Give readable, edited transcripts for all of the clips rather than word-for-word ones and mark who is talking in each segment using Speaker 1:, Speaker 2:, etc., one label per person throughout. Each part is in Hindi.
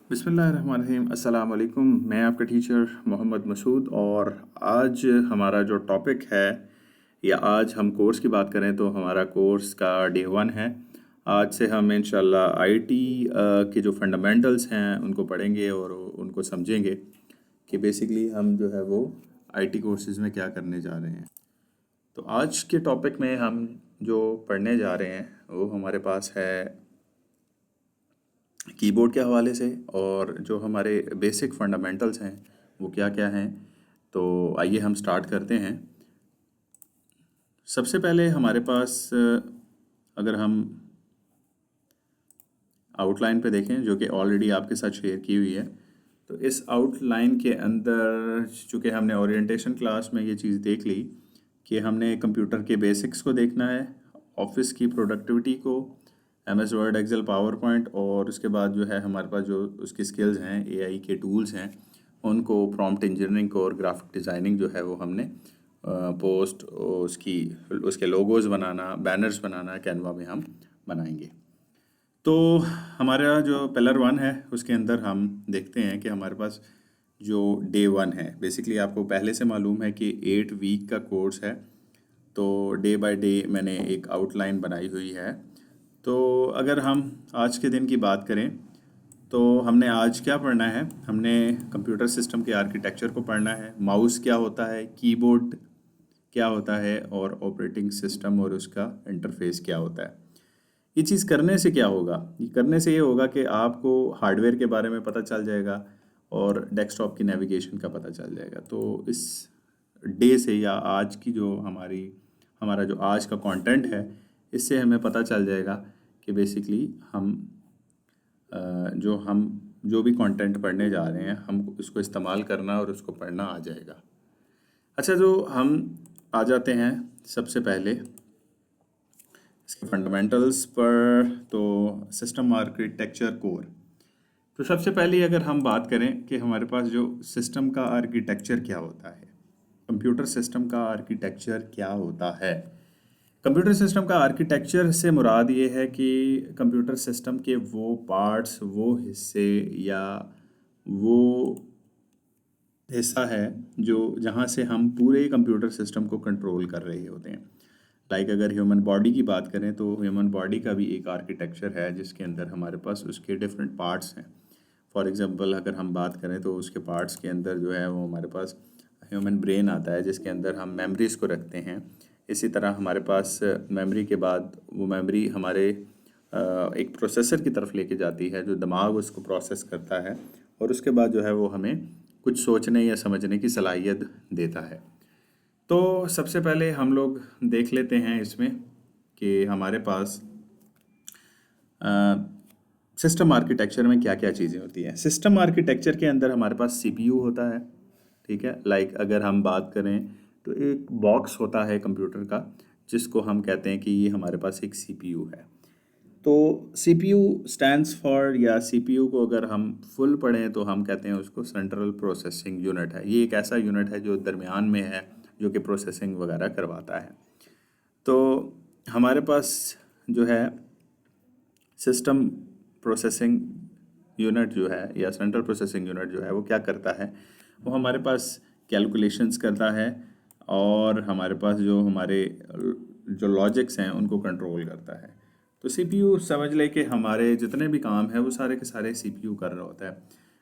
Speaker 1: बिस्मिल्लाहिर्रहमानिर्रहीम। अस्सलाम वालेकुम। मैं आपका टीचर मोहम्मद मसूद और आज हमारा जो टॉपिक है या आज हम कोर्स की बात करें तो हमारा कोर्स का डे 1 है। आज से हम इंशाल्लाह आईटी के जो फंडामेंटल्स हैं उनको पढ़ेंगे और उनको समझेंगे कि बेसिकली हम जो है वो आईटी कोर्सेज़ में क्या करने जा रहे हैं। तो आज के टॉपिक में हम जो पढ़ने जा रहे हैं वो हमारे पास है कीबोर्ड के हवाले से और जो हमारे बेसिक फंडामेंटल्स हैं वो क्या क्या हैं। तो आइए हम स्टार्ट करते हैं। सबसे पहले हमारे पास अगर हम आउटलाइन पे देखें जो कि ऑलरेडी आपके साथ शेयर की हुई है, तो इस आउटलाइन के अंदर चूँकि हमने ओरिएंटेशन क्लास में ये चीज़ देख ली कि हमने कंप्यूटर के बेसिक्स को देखना है, ऑफिस की प्रोडक्टिविटी को, MS Word, Excel, PowerPoint और उसके बाद जो है हमारे पास जो उसकी स्किल्स हैं, एआई के टूल्स हैं उनको, प्रॉम्प्ट इंजीनियरिंग को और ग्राफिक डिज़ाइनिंग जो है वो हमने पोस्ट उसके लोगोज़ बनाना, बैनर्स बनाना कैनवा में हम बनाएंगे। तो हमारा जो पिलर 1 है उसके अंदर हम देखते हैं कि हमारे पास जो डे 1 है, बेसिकली आपको पहले से मालूम है कि 8 वीक का कोर्स है। तो डे बाय डे मैंने एक आउटलाइन बनाई हुई है। तो अगर हम आज के दिन की बात करें तो हमने आज क्या पढ़ना है, हमने कंप्यूटर सिस्टम के आर्किटेक्चर को पढ़ना है, माउस क्या होता है, कीबोर्ड क्या होता है और ऑपरेटिंग सिस्टम और उसका इंटरफेस क्या होता है। ये चीज़ करने से क्या होगा, ये करने से ये होगा कि आपको हार्डवेयर के बारे में पता चल जाएगा और डेस्कटॉप की नेविगेशन का पता चल जाएगा। तो इस डे से या आज की जो हमारा जो आज का कंटेंट है इससे हमें पता चल जाएगा कि बेसिकली हम जो भी कंटेंट पढ़ने जा रहे हैं हम उसको इस्तेमाल करना और उसको पढ़ना आ जाएगा। अच्छा, जो हम आ जाते हैं सबसे पहले इसके फंडामेंटल्स पर, तो सिस्टम आर्किटेक्चर कोर। तो सबसे पहले अगर हम बात करें कि हमारे पास जो सिस्टम का आर्किटेक्चर क्या होता है, कंप्यूटर सिस्टम का आर्किटेक्चर क्या होता है। कंप्यूटर सिस्टम का आर्किटेक्चर से मुराद ये है कि कंप्यूटर सिस्टम के वो पार्ट्स, वो हिस्से या वो हिस्सा है जो जहाँ से हम पूरे कंप्यूटर सिस्टम को कंट्रोल कर रहे होते हैं। लाइक अगर ह्यूमन बॉडी की बात करें तो ह्यूमन बॉडी का भी एक आर्किटेक्चर है जिसके अंदर हमारे पास उसके डिफरेंट पार्ट्स हैं। फॉर एग्जांपल अगर हम बात करें तो उसके पार्ट्स के अंदर जो है वो हमारे पास ह्यूमन ब्रेन आता है जिसके अंदर हम मेमोरीज़ को रखते हैं। इसी तरह हमारे पास मेमोरी के बाद वो मेमोरी हमारे एक प्रोसेसर की तरफ लेके जाती है जो दिमाग उसको प्रोसेस करता है और उसके बाद जो है वो हमें कुछ सोचने या समझने की सलाहियत देता है। तो सबसे पहले हम लोग देख लेते हैं इसमें कि हमारे पास सिस्टम आर्किटेक्चर में क्या क्या चीज़ें होती हैं। सिस्टम आर्किटेक्चर के अंदर हमारे पास सीपीयू होता है, ठीक है। लाइक अगर हम बात करें तो एक बॉक्स होता है कंप्यूटर का जिसको हम कहते हैं कि ये हमारे पास एक सीपीयू है। तो सीपीयू स्टैंड्स फॉर, या सीपीयू को अगर हम फुल पढ़ें तो हम कहते हैं उसको सेंट्रल प्रोसेसिंग यूनिट है। ये एक ऐसा यूनिट है जो दरमियान में है जो कि प्रोसेसिंग वगैरह करवाता है। तो हमारे पास जो है सिस्टम प्रोसेसिंग यूनिट जो है या सेंट्रल प्रोसेसिंग यूनिट जो है वो क्या करता है, वो हमारे पास कैलकुलेशंस करता है और हमारे पास जो हमारे जो लॉजिक्स हैं उनको कंट्रोल करता है। तो सीपीयू समझ ले कि हमारे जितने भी काम हैं वो सारे के सारे सीपीयू कर रहा होता है।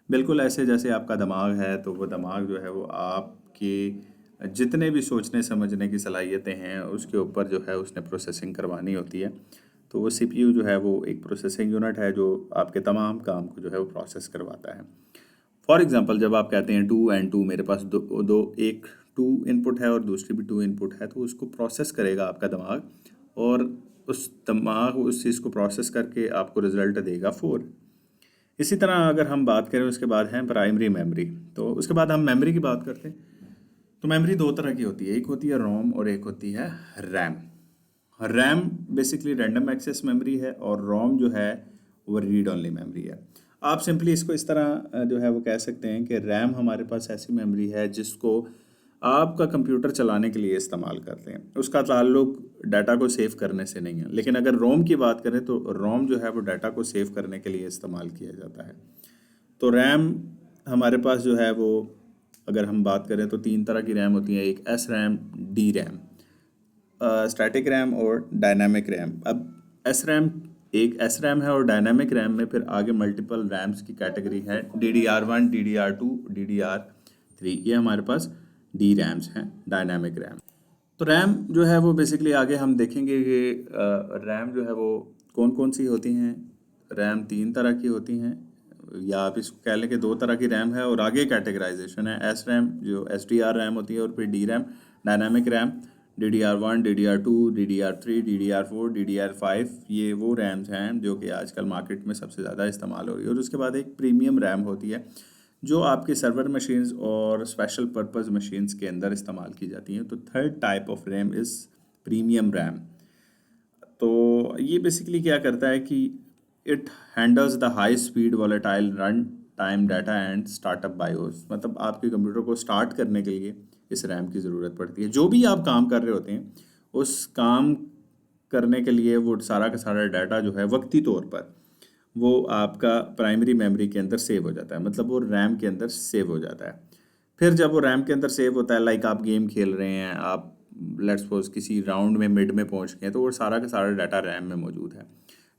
Speaker 1: बिल्कुल ऐसे जैसे आपका दिमाग है तो वो दिमाग जो है वो आपके जितने भी सोचने समझने की सलाहियतें हैं उसके ऊपर जो है उसने प्रोसेसिंग करवानी होती है। तो वो सीपीयू जो है वो एक प्रोसेसिंग यूनिट है जो आपके तमाम काम को जो है वो प्रोसेस करवाता है। फॉर एग्जांपल जब आप कहते हैं 2 and 2, मेरे पास एक 2 इनपुट है और दूसरी भी 2 इनपुट है, तो उसको प्रोसेस करेगा आपका दिमाग और उस चीज़ को प्रोसेस करके आपको रिजल्ट देगा 4। इसी तरह अगर हम बात करें उसके बाद है प्राइमरी मेमोरी। तो उसके बाद हम मेमोरी की बात करते हैं। तो मेमोरी दो तरह की होती है, एक होती है रोम और एक होती है RAM. RAM basically random access memory है और रोम जो है वो रीड ओनली मेमोरी है। आप सिंपली इसको इस तरह जो है वो कह सकते हैं कि रैम हमारे पास ऐसी मेमोरी है जिसको आपका कंप्यूटर चलाने के लिए इस्तेमाल करते हैं, उसका ताल्लुक डाटा को सेव करने से नहीं है। लेकिन अगर रोम की बात करें तो रोम जो है वो डाटा को सेव करने के लिए इस्तेमाल किया जाता है। तो रैम हमारे पास जो है वो, अगर हम बात करें तो तीन तरह की रैम होती है, एक S RAM, D RAM, static RAM और डायनामिक रैम। अब एस रैम, एक एस रैम है और डायनामिक रैम में फिर आगे मल्टीपल रैम्स की कैटेगरी है, DDR1, DDR2, DDR3, ये हमारे पास डी रैम्स हैं, डायनामिक रैम। तो रैम जो है वो बेसिकली आगे हम देखेंगे कि रैम जो है वो कौन कौन सी होती हैं। रैम तीन तरह की होती हैं, या आप इसको कह लें कि दो तरह की रैम है, और आगे कैटेगराइजेशन है, एस रैम जो SDR रैम होती है, और फिर D RAM, dynamic RAM, DDR1, DDR2, DDR3, DDR4, DDR5, ये वो रैम्स हैं जो कि आजकल मार्केट में सबसे ज़्यादा इस्तेमाल हो रही है। और उसके बाद एक प्रीमियम रैम होती है जो आपके सर्वर मशीन्स और स्पेशल पर्पस मशीन्स के अंदर इस्तेमाल की जाती हैं। तो third type of RAM is premium RAM. तो ये बेसिकली क्या करता है कि it handles the high speed volatile run time data and startup BIOS. मतलब आपके कंप्यूटर को स्टार्ट करने के लिए इस रैम की ज़रूरत पड़ती है। जो भी आप काम कर रहे होते हैं उस काम करने के लिए वो सारा का सारा डाटा जो है वक्ती तौर पर वो आपका प्राइमरी मेमोरी के अंदर सेव हो जाता है, मतलब वो रैम के अंदर सेव हो जाता है। फिर जब वो रैम के अंदर सेव होता है, लाइक आप गेम खेल रहे हैं, आप लेट्स सपोज किसी राउंड में मिड में पहुंच गए, तो वो सारा का सारा डाटा रैम में मौजूद है।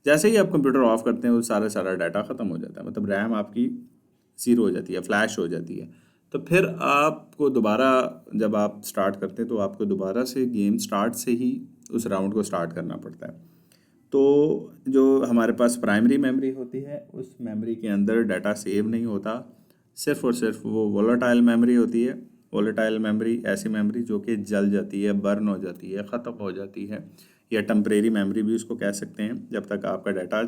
Speaker 1: जैसे ही आप कंप्यूटर ऑफ करते हैं वो सारा डाटा ख़त्म हो जाता है, मतलब रैम आपकी ज़ीरो हो जाती है, फ्लैश हो जाती है। तो फिर आपको दोबारा, जब आप स्टार्ट करते हैं तो आपको दोबारा से गेम स्टार्ट से ही उस राउंड को स्टार्ट करना पड़ता है। तो जो हमारे पास प्राइमरी मेमोरी होती है उस मेमोरी के अंदर डाटा सेव नहीं होता, सिर्फ़ और सिर्फ वो वोलेटाइल मेमोरी होती है। वोलेटाइल मेमोरी ऐसी मेमोरी जो कि जल जाती है, बर्न हो जाती है, ख़त्म हो जाती है, या टेम्परेरी मेमोरी भी उसको कह सकते हैं। जब तक आपका डाटा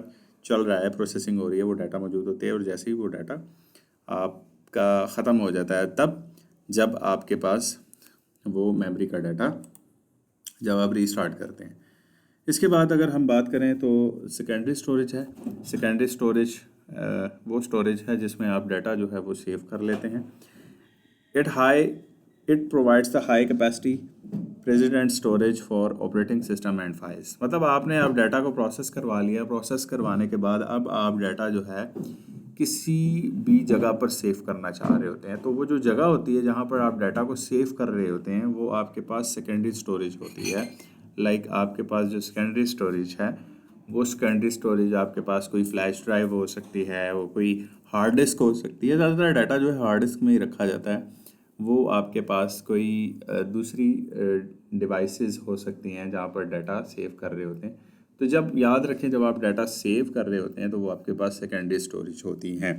Speaker 1: चल रहा है, प्रोसेसिंग हो रही है, वो डाटा मौजूद होती है, और जैसे ही वो डाटा आपका ख़त्म हो जाता है तब जब आपके पास वो मेमोरी का डाटा जब आप रीस्टार्ट करते हैं। इसके बाद अगर हम बात करें तो सेकेंडरी स्टोरेज है। सेकेंडरी स्टोरेज वो स्टोरेज है जिसमें आप डाटा जो है वो सेव कर लेते हैं। It high it provides the high capacity president storage for operating system and files. मतलब आपने अब डाटा को प्रोसेस करवा लिया, प्रोसेस करवाने के बाद अब आप डाटा जो है किसी भी जगह पर सेव करना चाह रहे होते हैं, तो वो जो जगह होती है जहाँ पर आप डाटा को सेव कर रहे होते हैं वो आपके पास सेकेंडरी स्टोरेज होती है। लाइक आपके पास जो सेकेंडरी स्टोरेज है वो सेकेंडरी स्टोरेज आपके पास कोई फ्लैश ड्राइव हो सकती है, वो कोई हार्ड डिस्क हो सकती है। ज़्यादातर डाटा जो है हार्ड डिस्क में ही रखा जाता है। वो आपके पास कोई दूसरी डिवाइसेस हो सकती हैं जहाँ पर डाटा सेव कर रहे होते हैं। तो जब याद रखें, जब आप डाटा सेव कर रहे होते हैं तो वो आपके पास सेकेंडरी स्टोरेज होती हैं।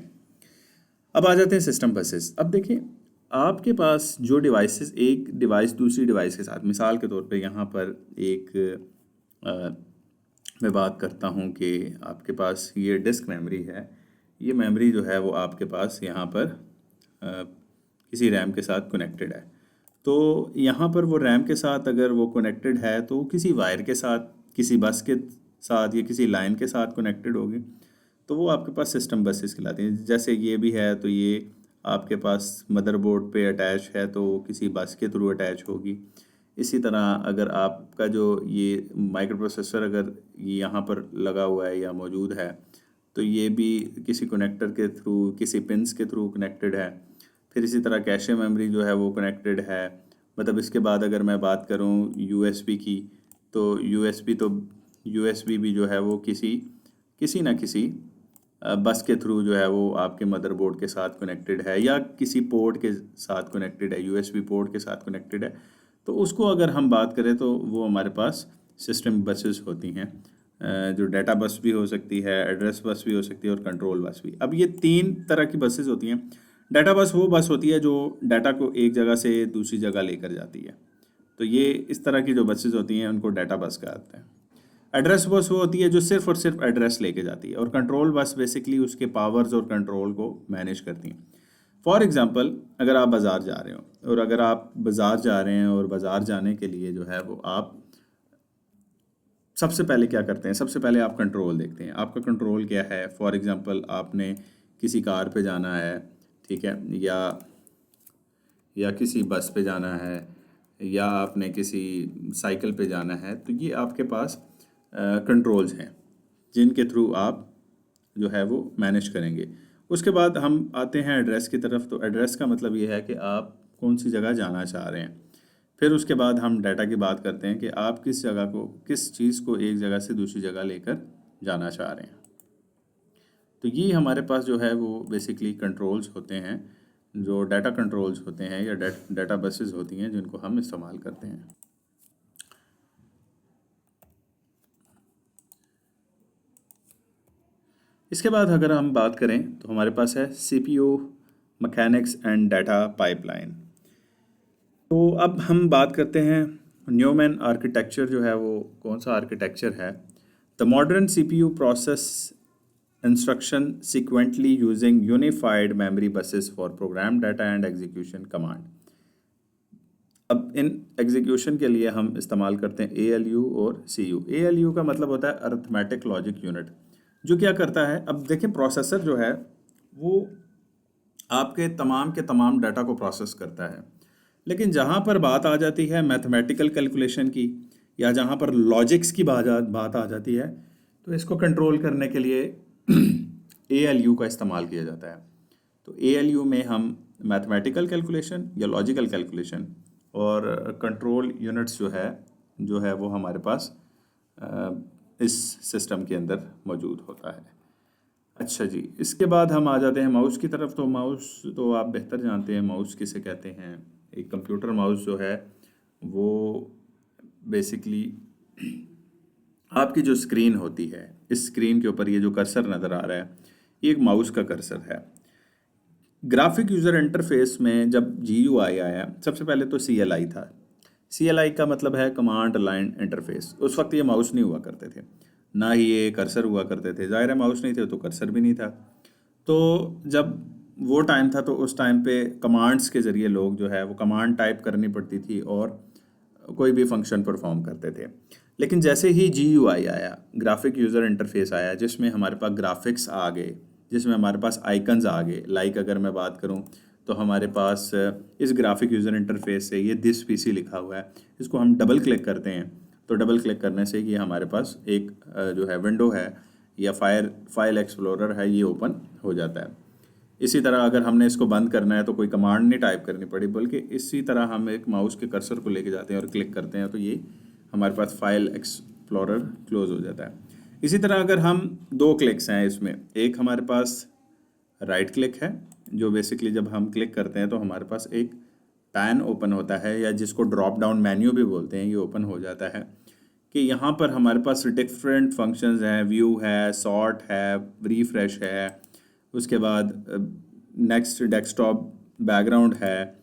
Speaker 1: अब आ जाते हैं सिस्टम बसेस। अब देखिए, आपके पास जो डिवाइसेस, एक डिवाइस दूसरी डिवाइस के साथ, मिसाल के तौर पे यहाँ पर एक मैं बात करता हूँ कि आपके पास ये डिस्क मेमोरी है। ये मेमोरी जो है वो आपके पास यहाँ पर किसी रैम के साथ कनेक्टेड है। तो यहाँ पर वो रैम के साथ अगर वो कनेक्टेड है तो किसी वायर के साथ, किसी बस के साथ या किसी लाइन के साथ कनेक्टेड होगी, तो वो आपके पास सिस्टम बसेस कहलाती हैं। जैसे ये भी है तो ये आपके पास मदरबोर्ड पे अटैच है तो किसी बस के थ्रू अटैच होगी। इसी तरह अगर आपका जो ये माइक्रो प्रोसेसर अगर ये यहाँ पर लगा हुआ है या मौजूद है तो ये भी किसी कनेक्टर के थ्रू, किसी पिंस के थ्रू कनेक्टेड है। फिर इसी तरह कैशे मेमोरी जो है वो कनेक्टेड है। मतलब इसके बाद अगर मैं बात करूँ यूएसबी की, तो यूएसबी भी जो है वो किसी किसी ना किसी बस के थ्रू जो है वो आपके मदरबोर्ड के साथ कनेक्टेड है, या किसी पोर्ट के साथ कनेक्टेड है, यूएसबी पोर्ट के साथ कनेक्टेड है। तो उसको अगर हम बात करें तो वो हमारे पास सिस्टम बसेस होती हैं, जो डाटा बस भी हो सकती है, एड्रेस बस भी हो सकती है, और कंट्रोल बस भी। अब ये तीन तरह की बसेस होती हैं। डाटा बस वो बस होती है जो डाटा को एक जगह से दूसरी जगह लेकर जाती है। तो ये इस तरह की जो बसेस होती हैं उनको डाटा बस कहते हैं। एड्रेस बस वो होती है जो सिर्फ और सिर्फ एड्रेस लेके जाती है, और कंट्रोल बस बेसिकली उसके पावर्स और कंट्रोल को मैनेज करती हैं। फॉर एग्ज़ाम्पल, अगर आप बाज़ार जा रहे हो, और अगर आप बाज़ार जा रहे हैं और बाज़ार जाने के लिए जो है वो आप सबसे पहले क्या करते हैं, सबसे पहले आप कंट्रोल देखते हैं, आपका कंट्रोल क्या है। फॉर एग्ज़ाम्पल, आपने किसी कार पे जाना है, ठीक है, या किसी बस पे जाना है, या आपने किसी साइकिल पे जाना है, तो ये आपके पास कंट्रोल्स हैं जिनके थ्रू आप जो है वो मैनेज करेंगे। उसके बाद हम आते हैं एड्रेस की तरफ। तो एड्रेस का मतलब ये है कि आप कौन सी जगह जाना चाह रहे हैं। फिर उसके बाद हम डाटा की बात करते हैं कि आप किस जगह को, किस चीज़ को एक जगह से दूसरी जगह लेकर जाना चाह रहे हैं। तो ये हमारे पास जो है वो बेसिकली कंट्रोल्स होते हैं, जो डाटा कंट्रोल्स होते हैं या डाटा बसेस होती हैं जिनको हम इस्तेमाल करते हैं। इसके बाद अगर हम बात करें तो हमारे पास है CPU mechanics and data pipeline. तो अब हम बात करते हैं न्यूमैन आर्किटेक्चर जो है वो कौन सा आर्किटेक्चर है। The modern CPU process instruction sequentially using unified memory buses for program data and execution command। अब इन एग्जीक्यूशन के लिए हम इस्तेमाल करते हैं ALU और CU। ALU का मतलब होता है अरिथमेटिक लॉजिक यूनिट, जो क्या करता है, अब देखें प्रोसेसर जो है वो आपके के तमाम डाटा को प्रोसेस करता है, लेकिन जहाँ पर बात आ जाती है मैथमेटिकल कैलकुलेशन की या जहाँ पर लॉजिक्स की बात आ जाती है, तो इसको कंट्रोल करने के लिए ALU का इस्तेमाल किया जाता है। तो ALU में हम मैथमेटिकल कैलकुलेशन या लॉजिकल कैलकुलेशन और कंट्रोल यूनिट्स जो है वो हमारे पास इस सिस्टम के अंदर मौजूद होता है। अच्छा जी, इसके बाद हम आ जाते हैं माउस की तरफ। तो माउस तो आप बेहतर जानते हैं माउस किसे कहते हैं। एक कंप्यूटर माउस जो है वो बेसिकली आपकी जो स्क्रीन होती है, इस स्क्रीन के ऊपर ये जो कर्सर नज़र आ रहा है ये एक माउस का कर्सर है। ग्राफिक यूज़र इंटरफेस में जब GUI आया, सबसे पहले तो CLI था। CLI का मतलब है कमांड लाइन इंटरफेस। उस वक्त ये माउस नहीं हुआ करते थे, ना ही ये कर्सर हुआ करते थे। ज़ाहिर है माउस नहीं थे तो कर्सर भी नहीं था। तो जब वो टाइम था तो उस टाइम पे कमांड्स के ज़रिए लोग जो है वो कमांड टाइप करनी पड़ती थी और कोई भी फंक्शन परफॉर्म करते थे। लेकिन जैसे ही GUI आया, ग्राफिक यूज़र इंटरफेस आया, जिसमें हमारे पास ग्राफिक्स आ गए, जिसमें हमारे पास आइकन्स आ गए। लाइक अगर मैं बात करूं तो हमारे पास इस ग्राफिक यूज़र इंटरफेस से ये दिस PC लिखा हुआ है, इसको हम डबल क्लिक करते हैं तो डबल क्लिक करने से ये हमारे पास एक जो है विंडो है या फाइल एक्सप्लोरर है, ये ओपन हो जाता है। इसी तरह अगर हमने इसको बंद करना है तो कोई कमांड नहीं टाइप करनी पड़ी, बल्कि इसी तरह हम एक माउस के कर्सर को लेके जाते हैं और क्लिक करते हैं तो ये हमारे पास फाइल एक्सप्लोरर क्लोज हो जाता है। इसी तरह अगर हम दो क्लिक्स हैं इसमें, एक हमारे पास राइट क्लिक है जो बेसिकली जब हम क्लिक करते हैं तो हमारे पास एक पैन ओपन होता है या जिसको ड्रॉप डाउन मेन्यू भी बोलते हैं, ये ओपन हो जाता है कि यहाँ पर हमारे पास डिफरेंट फंक्शंस हैं। व्यू है, सॉर्ट है, रिफ्रेश है, उसके बाद नेक्स्ट डेस्कटॉप बैकग्राउंड है।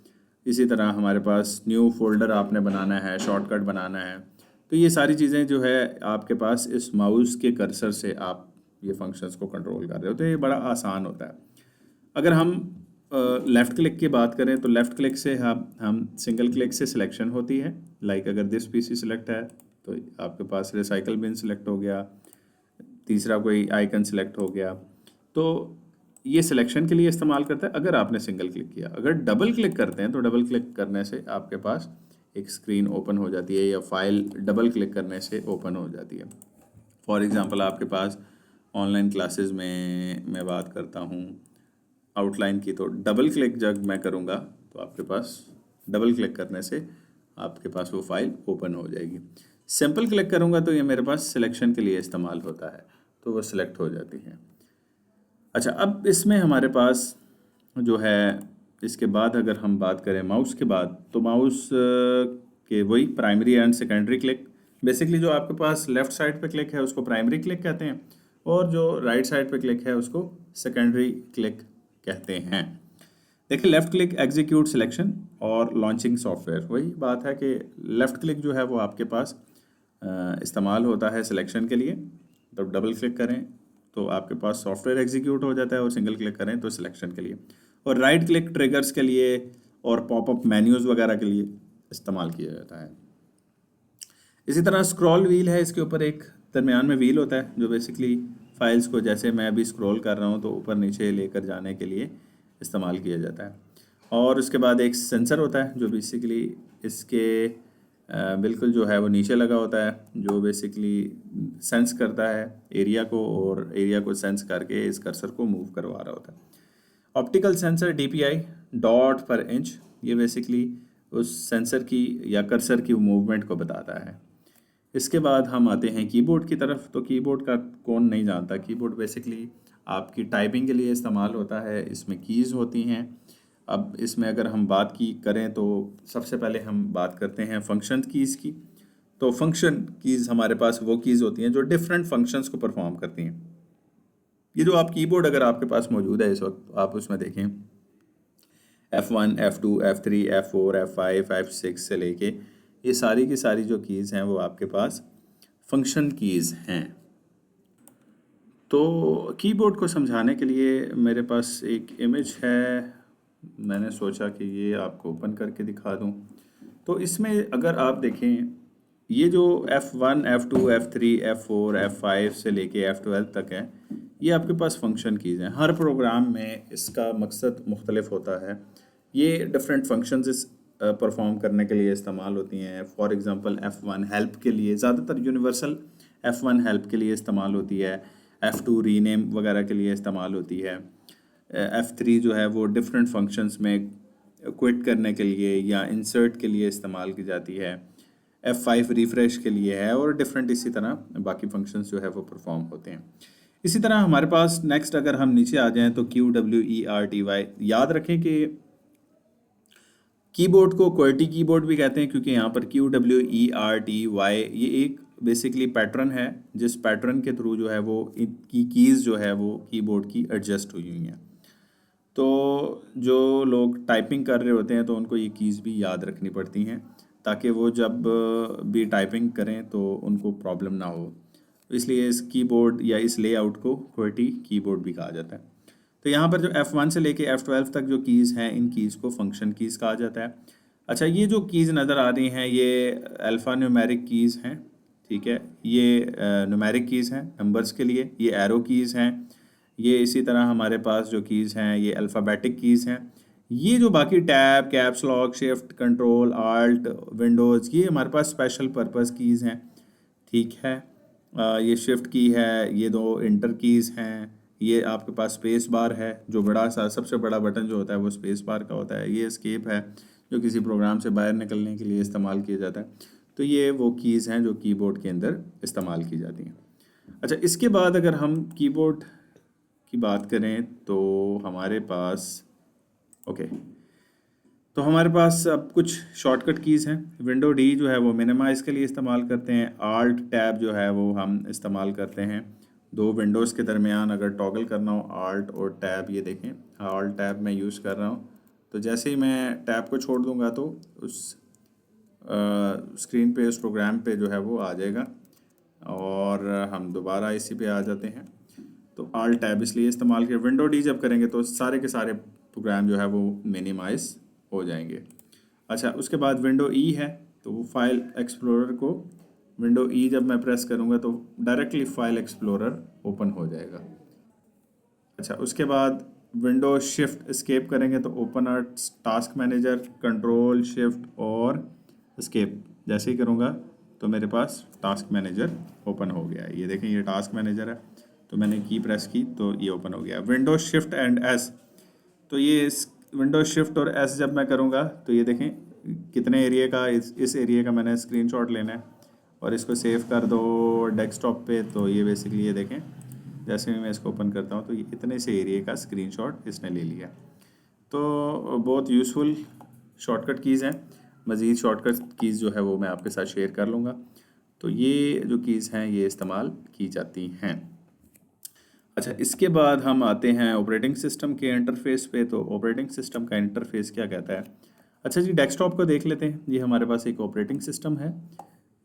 Speaker 1: इसी तरह हमारे पास न्यू फोल्डर आपने बनाना है, शॉर्टकट बनाना है। तो ये सारी चीज़ें जो है आपके पास इस माउस के कर्सर से आप ये फंक्शंस को कंट्रोल कर रहे हो, तो ये बड़ा आसान होता है। अगर हम लेफ़्ट क्लिक की बात करें तो लेफ़्ट क्लिक से हम सिंगल क्लिक से सिलेक्शन होती है। लाइक अगर दिस PC सिलेक्ट है तो आपके पास रिसाइकल बिन सिलेक्ट हो गया, तीसरा कोई आइकन सिलेक्ट हो गया, तो ये सिलेक्शन के लिए इस्तेमाल करता है अगर आपने सिंगल क्लिक किया। अगर डबल क्लिक करते हैं तो डबल क्लिक करने से आपके पास एक स्क्रीन ओपन हो जाती है या फाइल डबल क्लिक करने से ओपन हो जाती है। फॉर एग्ज़ाम्पल आपके पास ऑनलाइन क्लासेस में मैं बात करता हूँ आउटलाइन की, तो डबल क्लिक जब मैं करूँगा तो आपके पास डबल क्लिक करने से आपके पास वो फाइल ओपन हो जाएगी। सिंपल क्लिक करूँगा तो ये मेरे पास सिलेक्शन के लिए इस्तेमाल होता है, तो वो सिलेक्ट हो जाती है। अच्छा, अब इसमें हमारे पास जो है, इसके बाद अगर हम बात करें माउस के बाद, तो माउस के वही primary and secondary click. Basically जो आपके पास लेफ़्ट साइड पे क्लिक है उसको प्राइमरी क्लिक कहते हैं और जो राइट साइड पे क्लिक है उसको सेकेंडरी क्लिक कहते हैं। देखिए, लेफ़्ट क्लिक एग्जीक्यूट सिलेक्शन और लॉन्चिंग सॉफ्टवेयर। वही बात है कि लेफ़्ट क्लिक जो है वो आपके पास इस्तेमाल होता है सिलेक्शन के लिए। तो डबल क्लिक करें तो आपके पास सॉफ्टवेयर एग्जीक्यूट हो जाता है और सिंगल क्लिक करें तो सिलेक्शन के लिए। और राइट क्लिक ट्रिगर्स के लिए और पॉपअप मेन्यूज़ वगैरह के लिए इस्तेमाल किया जाता है। इसी तरह स्क्रॉल व्हील है, इसके ऊपर एक दरमियान में व्हील होता है जो बेसिकली फाइल्स को, जैसे मैं अभी स्क्रॉल कर रहा हूँ तो ऊपर नीचे लेकर जाने के लिए इस्तेमाल किया जाता है। और उसके बाद एक सेंसर होता है जो बेसिकली इसके बिल्कुल जो है वो नीचे लगा होता है, जो बेसिकली सेंस करता है एरिया को, और एरिया को सेंस करके इस कर्सर को मूव करवा रहा होता है। ऑप्टिकल सेंसर DPI, डॉट पर इंच, ये बेसिकली उस सेंसर की या कर्सर की मूवमेंट को बताता है। इसके बाद हम आते हैं कीबोर्ड की तरफ। तो कीबोर्ड का कौन नहीं जानता, कीबोर्ड बेसिकली आपकी टाइपिंग के लिए इस्तेमाल होता है, इसमें कीज़ होती हैं। अब इसमें अगर हम बात की करें तो सबसे पहले हम बात करते हैं फंक्शन कीज़ की। तो फंक्शन कीज़ हमारे पास वो कीज़ होती हैं जो डिफरेंट फंक्शंस को परफॉर्म करती हैं। ये जो आप कीबोर्ड अगर आपके पास मौजूद है इस वक्त, आप उसमें देखें F1, F2, F3, F4, F5, F6 से लेके ये सारी की सारी जो कीज़ हैं वो आपके पास फंक्शन कीज़ हैं। तो कीबोर्ड को समझाने के लिए मेरे पास एक इमेज है, मैंने सोचा कि ये आपको ओपन करके दिखा दूं। तो इसमें अगर आप देखें, ये जो F1, F2, F3, F4, F5 से लेके F12 तक है, ये आपके पास फंक्शन कीज़ हैं। हर प्रोग्राम में इसका मकसद मुख्तलिफ होता है। ये डिफरेंट फंक्शंस इस परफॉर्म करने के लिए इस्तेमाल होती हैं। फॉर एग्ज़ाम्पल F1 हेल्प के लिए, ज़्यादातर यूनिवर्सल F1 हेल्प के लिए इस्तेमाल होती है। F2 रीनेम वगैरह के लिए इस्तेमाल होती है। F3 जो है वो डिफरेंट फंक्शंस में क्विट करने के लिए या इंसर्ट के लिए इस्तेमाल की जाती है। F5 रिफ़्रेश के लिए है, और डिफरेंट इसी तरह बाकी फंक्शंस जो है वो परफॉर्म होते हैं। इसी तरह हमारे पास नेक्स्ट अगर हम नीचे आ जाएं तो QWERTY, याद रखें कि कीबोर्ड को QWERTY कीबोर्ड भी कहते हैं, क्योंकि यहाँ पर QWERTY ये एक बेसिकली पैटर्न है, जिस पैटर्न के थ्रू जो है वो इनकी कीज़ जो है वो कीबोर्ड की एडजस्ट हुई हुई हैं। तो जो लोग टाइपिंग कर रहे होते हैं तो उनको ये कीज़ भी याद रखनी पड़ती हैं, ताकि वो जब भी टाइपिंग करें तो उनको प्रॉब्लम ना हो। इसलिए इस कीबोर्ड या इस लेआउट को QWERTY कीबोर्ड भी कहा जाता है। तो यहाँ पर जो F1 से लेके F12 तक जो कीज़ हैं, इन कीज़ को फंक्शन कीज़ कहा जाता है। अच्छा, ये जो कीज़ नज़र आ रही हैं ये अल्फ़ा न्यूमेरिक कीज़ हैं, ठीक है। ये न्यूमेरिक कीज़ हैं नंबर्स के लिए, ये एरो कीज़ हैं। ये इसी तरह हमारे पास जो कीज़ हैं ये अल्फ़ाबेटिक कीज़ हैं। ये जो बाकी tab, caps lock, shift, control, alt, Windows, ये हमारे पास स्पेशल पर्पस कीज़ हैं, ठीक है। ये शिफ्ट की है, ये दो इंटर कीज़ हैं, ये आपके पास स्पेस बार है, जो बड़ा सा सबसे बड़ा बटन जो होता है वो स्पेस बार का होता है। ये एस्केप है, जो किसी प्रोग्राम से बाहर निकलने के लिए इस्तेमाल किया जाता है। तो ये वो कीज़ हैं जो कीबोर्ड के अंदर इस्तेमाल की जाती हैं। अच्छा, इसके बाद अगर हम कीबोर्ड की बात करें तो हमारे पास ओके तो हमारे पास अब कुछ शॉर्टकट कीज़ हैं। विंडो डी जो है वो मिनिमाइज़ के लिए इस्तेमाल करते हैं। आल्ट टैब जो है वो हम इस्तेमाल करते हैं दो विंडोज़ के दरमियान अगर टॉगल करना हो, आल्ट और टैब। ये देखें, आल्ट टैब मैं यूज़ कर रहा हूँ, तो जैसे ही मैं टैब को छोड़ दूँगा तो उस स्क्रीन पे, उस प्रोग्राम पे जो है वो आ जाएगा, और हम दोबारा इसी पे आ जाते हैं। तो आल्ट टैब इसलिए इस्तेमाल किया। विंडो डी जब करेंगे तो सारे के सारे प्रोग्राम जो है वो मिनिमाइज़ हो जाएंगे। अच्छा, उसके बाद विंडो ई है, तो वो फाइल एक्सप्लोरर को, विंडो ई जब मैं प्रेस करूँगा तो डायरेक्टली फाइल एक्सप्लोरर ओपन हो जाएगा। अच्छा, उसके बाद विंडो शिफ्ट एस्केप करेंगे तो open our task manager, control shift और एस्केप जैसे ही करूँगा तो मेरे पास टास्क मैनेजर ओपन हो गया है। ये देखें, ये टास्क मैनेजर है, तो मैंने की प्रेस की तो ये ओपन हो गया। विंडो शिफ्ट एंड एस, तो ये इस विंडो शिफ्ट और एस जब मैं करूँगा तो ये देखें कितने एरिया का, इस एरिया का मैंने स्क्रीनशॉट लेना है और इसको सेव कर दो डेस्कटॉप पे। तो ये बेसिकली ये देखें, जैसे भी मैं इसको ओपन करता हूँ तो ये इतने से एरिया का स्क्रीनशॉट इसने ले लिया। तो बहुत यूज़फुल शॉर्टकट कीज़ हैं। मज़ीद शॉर्टकट कीज़ जो है वो मैं आपके साथ शेयर कर लूँगा। तो ये जो कीज़ हैं ये इस्तेमाल की जाती हैं। अच्छा, इसके बाद हम आते हैं ऑपरेटिंग सिस्टम के इंटरफेस पे। तो ऑपरेटिंग सिस्टम का इंटरफेस क्या कहता है? अच्छा जी, डेस्कटॉप को देख लेते हैं। ये हमारे पास एक ऑपरेटिंग सिस्टम है।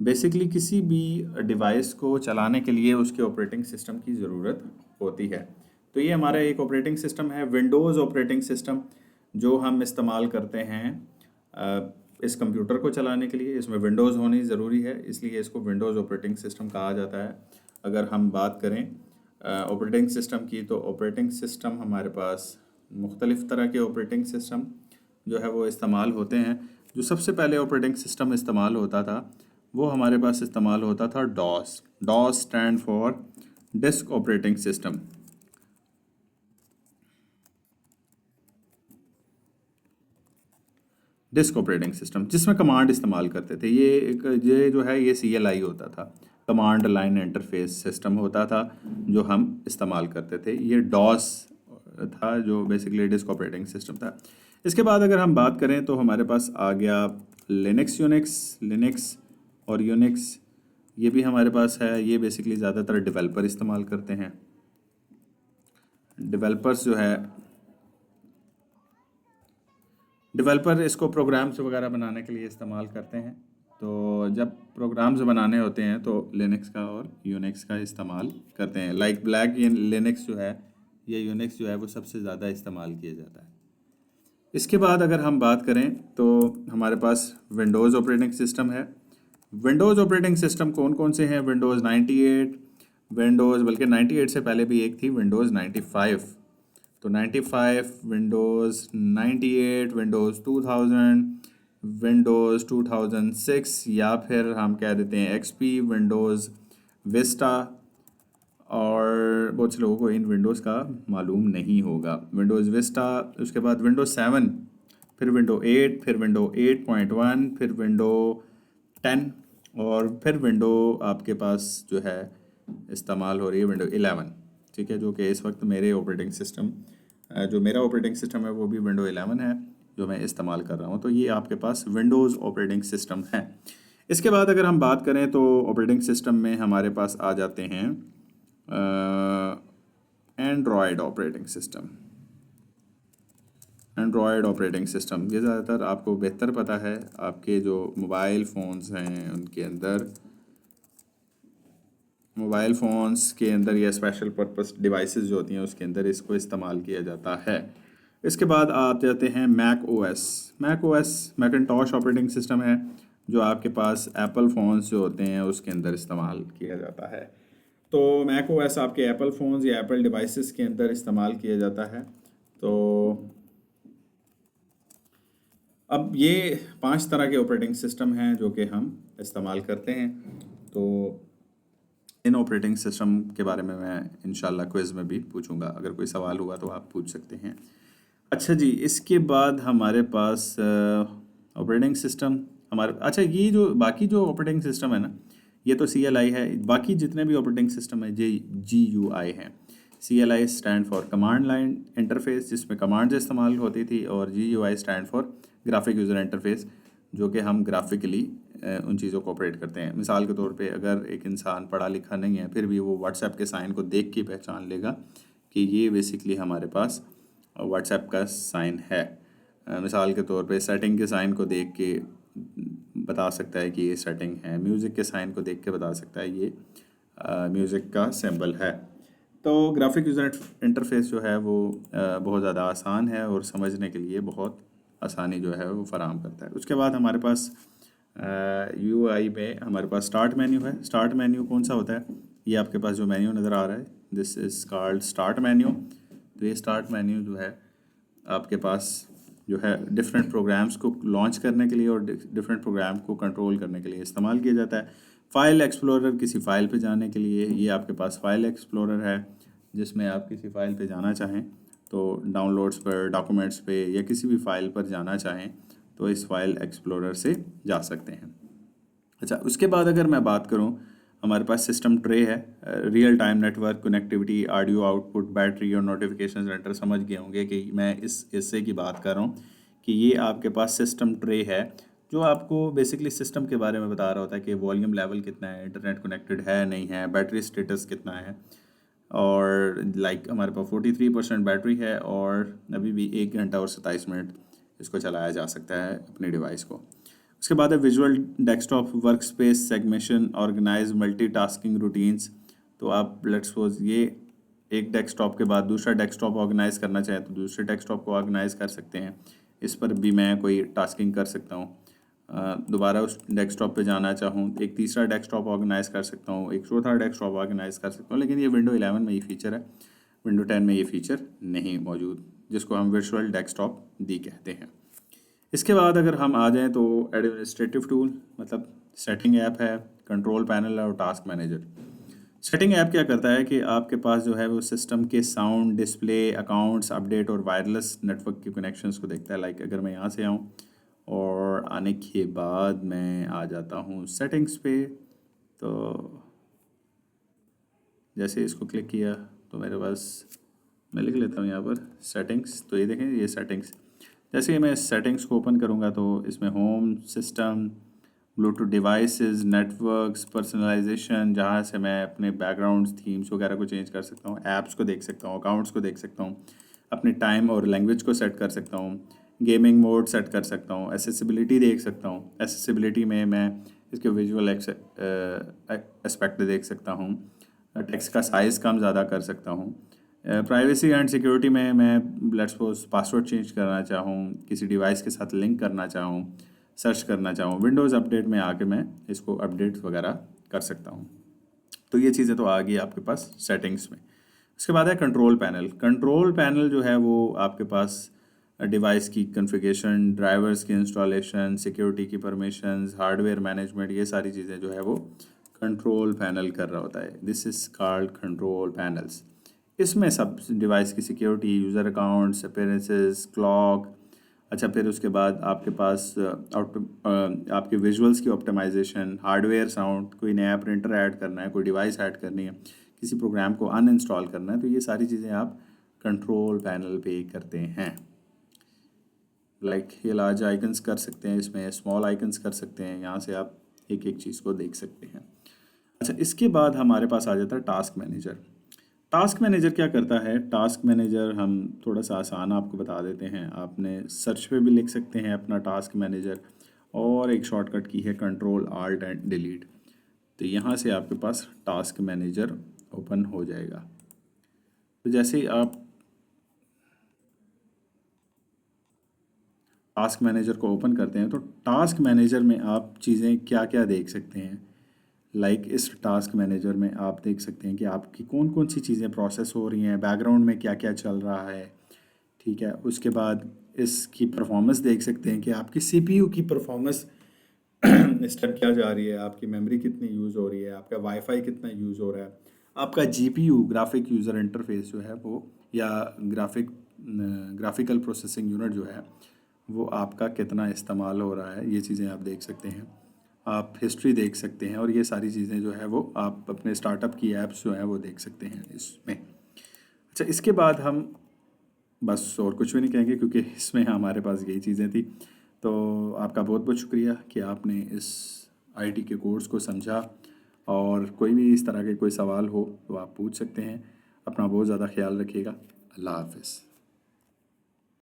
Speaker 1: बेसिकली किसी भी डिवाइस को चलाने के लिए उसके ऑपरेटिंग सिस्टम की ज़रूरत होती है। तो ये हमारा एक ऑपरेटिंग सिस्टम है, विंडोज़ ऑपरेटिंग सिस्टम, जो हम इस्तेमाल करते हैं इस कंप्यूटर को चलाने के लिए। इसमें विंडोज़ होनी ज़रूरी है, इसलिए इसको विंडोज़ ऑपरेटिंग सिस्टम कहा जाता है। अगर हम बात करें ऑपरेटिंग सिस्टम की, तो ऑपरेटिंग सिस्टम हमारे पास मुख्तलिफ़ तरह के ऑपरेटिंग सिस्टम जो है वो इस्तेमाल होते हैं। जो सबसे पहले ऑपरेटिंग सिस्टम इस्तेमाल होता था वो हमारे पास इस्तेमाल होता था DOS. DOS stand for disk operating system. Disk operating system जिसमें कमांड इस्तेमाल करते थे। ये जो है ये CLI होता था, कमांड लाइन इंटरफेस सिस्टम होता था जो हम इस्तेमाल करते थे। ये डॉस था जो बेसिकली डिस्क ऑपरेटिंग सिस्टम था। इसके बाद अगर हम बात करें तो हमारे पास आ गया लिनक्स और यूनिक्स। ये भी हमारे पास है। ये बेसिकली ज़्यादातर डेवलपर इस्तेमाल करते हैं। डेवलपर इसको प्रोग्राम्स वगैरह बनाने के लिए इस्तेमाल करते हैं। तो जब प्रोग्राम्स बनाने होते हैं तो लिनक्स का और यूनिक्स का इस्तेमाल करते हैं। लाइक ब्लैक लिनक्स जो है, ये यूनिक्स जो है वो सबसे ज़्यादा इस्तेमाल किया जाता है। इसके बाद अगर हम बात करें तो हमारे पास विंडोज़ ऑपरेटिंग सिस्टम है। विंडोज़ ऑपरेटिंग सिस्टम कौन कौन से हैं? विंडोज़ 98, बल्कि 98 से पहले भी एक थी, विंडोज़ 95। तो 95, विंडोज़ 98, विंडोज़ 2000, विंडोज़ 2006, या फिर हम कह देते हैं XP, विंडोज़ विस्टा। और बहुत से लोगों को इन विंडोज़ का मालूम नहीं होगा। विंडोज़ विस्टा, उसके बाद विंडोज़ 7, फिर विंडो 8, फिर विंडो 8.1, फिर विंडो 10, और फिर विंडो आपके पास जो है इस्तेमाल हो रही है विंडो 11। ठीक है, जो कि इस वक्त मेरे ऑपरेटिंग सिस्टम जो मेरा ऑपरेटिंग सिस्टम है वो भी विंडो 11 है जो मैं इस्तेमाल कर रहा हूँ। तो ये आपके पास विंडोज़ ऑपरेटिंग सिस्टम है। इसके बाद अगर हम बात करें तो ऑपरेटिंग सिस्टम में हमारे पास आ जाते हैं Android operating system. Android operating system ये ज़्यादातर आपको बेहतर पता है। आपके जो मोबाइल फ़ोन्स हैं उनके अंदर, मोबाइल फ़ोन्स के अंदर या स्पेशल पर्पस डिवाइसेस जो होती हैं उसके अंदर इसको इस्तेमाल किया जाता है। इसके बाद आप जाते हैं Mac OS. Mac OS Macintosh operating system है जो आपके पास एप्पल फ़ोन्स जो होते हैं उसके अंदर इस्तेमाल किया जाता है। तो मैक ओएस आपके एप्पल फ़ोन्स या एप्पल डिवाइसेस के अंदर इस्तेमाल किया जाता है। तो अब ये 5 तरह के ऑपरेटिंग सिस्टम हैं जो कि हम इस्तेमाल करते हैं। तो इन ऑपरेटिंग सिस्टम के बारे में मैं इंशाल्लाह क्विज़ में भी पूछूंगा। अगर कोई सवाल हुआ तो आप पूछ सकते हैं। अच्छा जी, इसके बाद हमारे पास ऑपरेटिंग सिस्टम ये जो बाकी जो ऑपरेटिंग सिस्टम है ना, ये तो CLI है। बाकी जितने भी ऑपरेटिंग सिस्टम है GUI हैं। CLI stand for command line interface जिसमें कमांड्स इस्तेमाल होती थी, और GUI stand for graphic user interface जो कि हम ग्राफिकली उन चीज़ों को ऑपरेट करते हैं। मिसाल के तौर पे अगर एक इंसान पढ़ा लिखा नहीं है फिर भी वो व्हाट्सएप के साइन को देख के पहचान लेगा कि ये बेसिकली हमारे पास व्हाट्सएप का साइन है। मिसाल के तौर पे सेटिंग के साइन को देख के बता सकता है कि ये सेटिंग है। म्यूज़िक के साइन को देख के बता सकता है ये म्यूज़िक का सिंबल है। तो ग्राफिक यूज़र इंटरफेस जो है वो बहुत ज़्यादा आसान है और समझने के लिए बहुत आसानी जो है वो फराहम करता है। उसके बाद हमारे पास UI में हमारे पास स्टार्ट मेन्यू है। स्टार्ट मेन्यू कौन सा होता है? ये आपके पास जो मेन्यू नज़र आ रहा है, this is called start menu. तो ये स्टार्ट मेन्यू जो है आपके पास जो है डिफरेंट प्रोग्राम्स को लॉन्च करने के लिए और डिफरेंट प्रोग्राम को कंट्रोल करने के लिए इस्तेमाल किया जाता है। फ़ाइल एक्सप्लोरर, किसी फ़ाइल पे जाने के लिए ये आपके पास फ़ाइल एक्सप्लोरर है जिसमें आप किसी फ़ाइल पे जाना चाहें तो डाउनलोड्स पर, डॉक्यूमेंट्स पे या किसी भी फ़ाइल पर जाना चाहें तो इस फाइल एक्सप्लोरर से जा सकते हैं। अच्छा, उसके बाद अगर मैं बात करूं, हमारे पास सिस्टम ट्रे है। Real time network connectivity, audio output, battery और नोटिफिकेशन सेंटर। समझ गए होंगे कि मैं इस हिस्से की बात कर रहा हूं कि ये आपके पास सिस्टम ट्रे है जो आपको बेसिकली सिस्टम के बारे में बता रहा होता है कि वॉल्यूम लेवल कितना है, इंटरनेट कनेक्टेड है नहीं है, बैटरी स्टेटस कितना है। और हमारे पास 43% बैटरी है और अभी भी 1 घंटा और 27 मिनट इसको चलाया जा सकता है अपने डिवाइस को। उसके बाद है visual desktop work space segmentation, organise multitasking routines. तो आप लेट्स सपोज ये एक डेस्कटॉप के बाद दूसरा डेस्कटॉप ऑर्गेनाइज करना चाहें तो दूसरे डेस्कटॉप को ऑर्गेनाइज कर सकते हैं। इस पर भी मैं कोई टास्किंग कर सकता हूँ। दोबारा उस डेस्कटॉप पे जाना चाहूँ, एक तीसरा डेस्कटॉप ऑर्गेनाइज कर सकता हूँ, एक चौथा डेस्कटॉप ऑर्गेनाइज कर सकता हूँ। लेकिन ये विंडो 11 में ये फीचर है, विंडो 10 में ये फीचर नहीं मौजूद, जिसको हम वर्चुअल डेस्कटॉप डी कहते हैं। इसके बाद अगर हम आ जाएं तो एडमिनिस्ट्रेटिव टूल, मतलब सेटिंग ऐप है, कंट्रोल पैनल है और टास्क मैनेजर। सेटिंग ऐप क्या करता है कि आपके पास जो है वो सिस्टम के साउंड, डिस्प्ले, अकाउंट्स, अपडेट और वायरलेस नेटवर्क के कनेक्शंस को देखता है। लाइक अगर मैं यहाँ से आऊँ और आने के बाद मैं आ जाता हूँ सेटिंग्स पे, तो जैसे इसको क्लिक किया तो मेरे पास, मैं लिख लेता हूँ यहाँ पर सेटिंग्स, तो ये देखें ये सेटिंग्स। जैसे ही मैं सेटिंग्स को ओपन करूँगा तो इसमें home, system, Bluetooth devices, networks, personalisation, जहाँ से मैं अपने बैकग्राउंड्स, थीम्स वगैरह को चेंज कर सकता हूँ, ऐप्स को देख सकता हूँ, अकाउंट्स को देख सकता हूँ, अपने टाइम और लैंग्वेज को सेट कर सकता हूँ, गेमिंग मोड सेट कर सकता हूँ, एसेसिबिलिटी देख सकता हूँ। एसेसिबिलिटी में मैं इसके विजुअल एस्पेक्ट देख सकता हूँ, टेक्स्ट का साइज़ कम ज़्यादा कर सकता हूँ। प्राइवेसी एंड सिक्योरिटी में मैं लेट्स सपोज पासवर्ड चेंज करना चाहूँ, किसी डिवाइस के साथ लिंक करना चाहूँ, सर्च करना चाहूँ, विंडोज़ अपडेट में आके मैं इसको अपडेट वगैरह कर सकता हूँ। तो ये चीज़ें तो आ गई आपके पास सेटिंग्स में। उसके बाद है कंट्रोल पैनल। कंट्रोल पैनल जो है वो आपके पास डिवाइस की कॉन्फ़िगरेशन, ड्राइवर्स की इंस्टॉलेशन, सिक्योरिटी की परमिशंस, हार्डवेयर मैनेजमेंट, ये सारी चीज़ें जो है वो कंट्रोल पैनल कर रहा होता है। This is called control panels. इसमें सब डिवाइस की security, user accounts, appearances, clock, अच्छा फिर उसके बाद आपके पास आपके विजुअल्स की ऑप्टिमाइजेशन, हार्डवेयर साउंड, कोई नया प्रिंटर ऐड करना है, कोई डिवाइस ऐड करनी है, किसी प्रोग्राम को अनइंस्टॉल करना है, तो ये सारी चीज़ें आप कंट्रोल पैनल पे करते हैं। लाइक ये लार्ज आइकन्स कर सकते हैं, इसमें स्मॉल आइकन्स कर सकते हैं, यहाँ से आप एक एक चीज़ को देख सकते हैं। अच्छा, इसके बाद हमारे पास आ जाता है टास्क मैनेजर। टास्क मैनेजर क्या करता है? टास्क मैनेजर हम थोड़ा सा आसान आपको बता देते हैं। आपने सर्च पे भी लिख सकते हैं अपना टास्क मैनेजर, और एक शॉर्टकट की है कंट्रोल आल्ट एंड डिलीट। तो यहाँ से आपके पास टास्क मैनेजर ओपन हो जाएगा। तो जैसे ही आप टास्क मैनेजर को ओपन करते हैं तो टास्क मैनेजर में आप चीज़ें क्या क्या देख सकते हैं। लाइक इस टास्क मैनेजर में आप देख सकते हैं कि आपकी कौन कौन सी चीज़ें प्रोसेस हो रही हैं, बैकग्राउंड में क्या क्या चल रहा है, ठीक है। उसके बाद इसकी परफॉर्मेंस देख सकते हैं कि आपकी सीपीयू की परफॉर्मेंस इस टाइम क्या जा रही है, आपकी मेमोरी कितनी यूज़ हो रही है, आपका वाईफाई कितना यूज़ हो रहा है, आपका जीपीयू ग्राफिक यूज़र इंटरफेस जो है वो, या ग्राफिकल प्रोसेसिंग यूनिट जो है वो आपका कितना इस्तेमाल हो रहा है, ये चीज़ें आप देख सकते हैं। आप हिस्ट्री देख सकते हैं, और ये सारी चीज़ें जो है वो आप अपने स्टार्टअप की ऐप्स जो है वो देख सकते हैं इसमें। अच्छा, इसके बाद हम बस और कुछ भी नहीं कहेंगे क्योंकि इसमें हमारे पास यही चीज़ें थी। तो आपका बहुत बहुत शुक्रिया कि आपने इस आईटी के कोर्स को समझा, और कोई भी इस तरह के कोई सवाल हो तो आप पूछ सकते हैं। अपना बहुत ज़्यादा ख्याल रखिएगा। अल्लाह हाफ़िज़।